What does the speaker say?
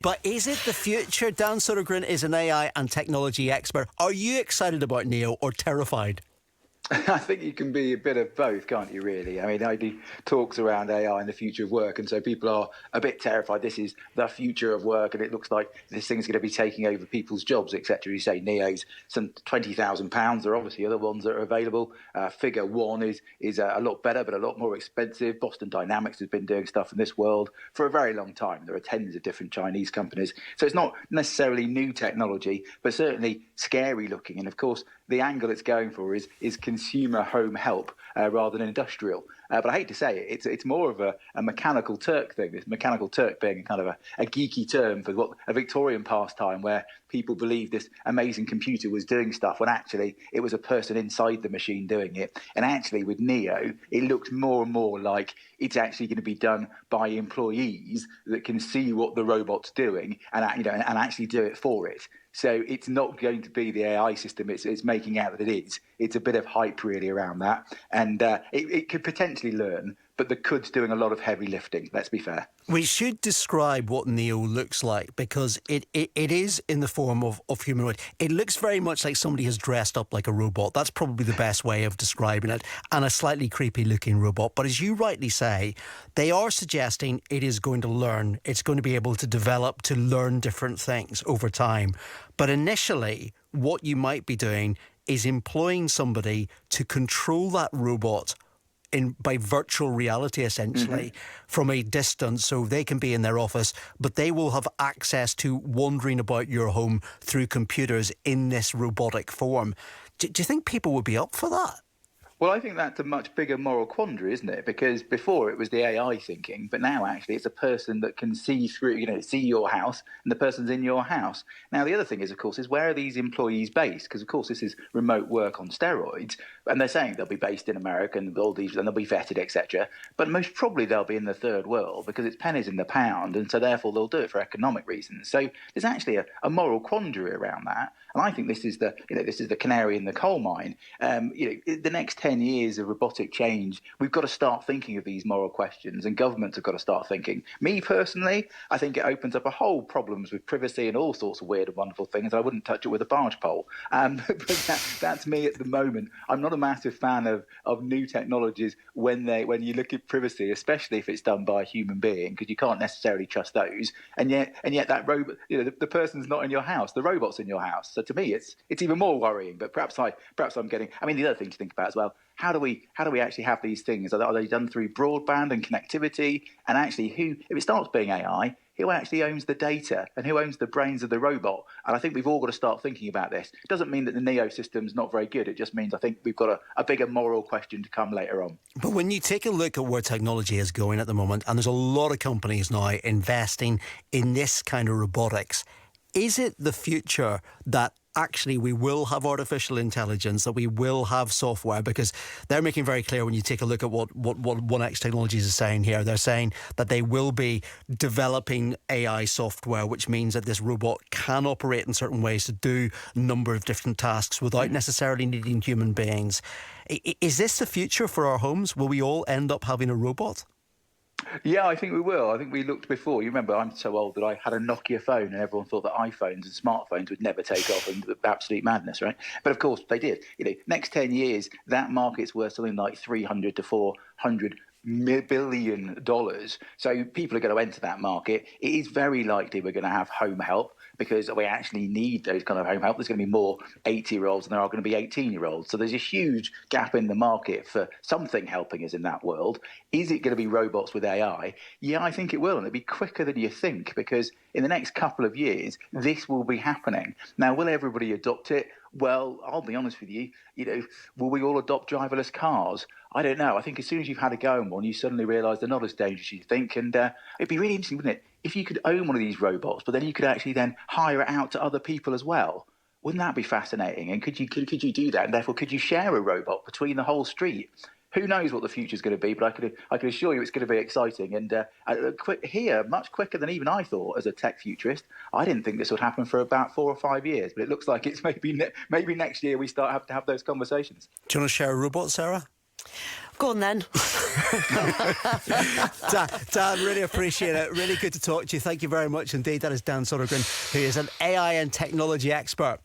But is it the future? Dan Sodergren is an AI and technology expert. Are you excited about Neo or terrified? I think you can be a bit of both, can't you, really? I mean, I do talks around AI and the future of work, and so people are a bit terrified. This is the future of work, and it looks like this thing's going to be taking over people's jobs, etc. You say Neo's some £20,000. There are obviously other ones that are available. Figure One is a lot better, but a lot more expensive. Boston Dynamics has been doing stuff in this world for a very long time. There are tens of different Chinese companies. So it's not necessarily new technology, but certainly scary looking. And of course, the angle it's going for is consumer home help rather than industrial. But I hate to say it, it's more of a mechanical Turk thing. This mechanical Turk being kind of a geeky term for what a Victorian pastime where people believed this amazing computer was doing stuff when actually it was a person inside the machine doing it. And actually with Neo, it looks more and more like it's actually going to be done by employees that can see what the robot's doing and actually do it for it. So it's not going to be the AI system it's making out that it is. It's a bit of hype really around that. And it could potentially learn, but the CUD's doing a lot of heavy lifting, let's be fair. We should describe what Neo looks like because it is in the form of humanoid. It looks very much like somebody has dressed up like a robot. That's probably the best way of describing it. And a slightly creepy looking robot. But as you rightly say, they are suggesting it is going to learn. It's going to be able to develop, to learn different things over time. But initially, what you might be doing is employing somebody to control that robot by virtual reality, essentially, from a distance, so they can be in their office, but they will have access to wandering about your home through computers in this robotic form. Do you think people would be up for that? Well, I think that's a much bigger moral quandary, isn't it? Because before it was the AI thinking, but now actually it's a person that can see through, see your house, and the person's in your house. Now, the other thing is, of course, is where are these employees based? Because, of course, this is remote work on steroids, and they're saying they'll be based in America and all these, and they'll be vetted, etc. But most probably they'll be in the third world because it's pennies in the pound, and so therefore they'll do it for economic reasons. So there's actually a moral quandary around that, and I think this is the canary in the coal mine. The next 10 years of robotic change, we've got to start thinking of these moral questions, and governments have got to start thinking. Me personally, I think it opens up a whole problems with privacy and all sorts of weird and wonderful things. I wouldn't touch it with a barge pole. But that's me at the moment. I'm not a massive fan of new technologies when you look at privacy, especially if it's done by a human being, because you can't necessarily trust those. And yet that robot, the person's not in your house, the robot's in your house. So to me, it's even more worrying. But perhaps I'm getting. I mean, the other thing to think about as well. How do we actually have these things? Are they done through broadband and connectivity? And actually, if it starts being AI, who actually owns the data and who owns the brains of the robot? And I think we've all got to start thinking about this. It doesn't mean that the Neo system's not very good. It just means I think we've got a bigger moral question to come later on. But when you take a look at where technology is going at the moment, and there's a lot of companies now investing in this kind of robotics, is it the future that actually we will have artificial intelligence, that we will have software? Because they're making very clear when you take a look at what 1X Technologies is saying here, they're saying that they will be developing AI software, which means that this robot can operate in certain ways to do a number of different tasks without necessarily needing human beings. Is this the future for our homes? Will we all end up having a robot? Yeah, I think we will. I think we looked before. You remember, I'm so old that I had a Nokia phone and everyone thought that iPhones and smartphones would never take off, and absolute madness, right? But of course they did. Next 10 years, that market's worth something like $300 to $400 billion. So people are going to enter that market. It is very likely we're going to have home help because we actually need those kind of home help. There's going to be more 80-year-olds than there are going to be 18-year-olds. So there's a huge gap in the market for something helping us in that world. Is it going to be robots with AI? Yeah, I think it will. And it'll be quicker than you think because in the next couple of years, this will be happening. Now, will everybody adopt it? Well, I'll be honest with you, will we all adopt driverless cars? I don't know. I think as soon as you've had a go in one, you suddenly realise they're not as dangerous as you think. And it'd be really interesting, wouldn't it, if you could own one of these robots, but then you could actually then hire it out to other people as well. Wouldn't that be fascinating? And could you do that? And therefore, could you share a robot between the whole street? Who knows what the future's going to be, but I can assure you it's going to be exciting and much quicker than even I thought as a tech futurist. I didn't think this would happen for about 4 or 5 years, but it looks like it's maybe next year we start to have those conversations. Do you want to share a robot, Sarah? Go on then. Dan, really appreciate it. Really good to talk to you. Thank you very much indeed. That is Dan Sodergren, who is an AI and technology expert.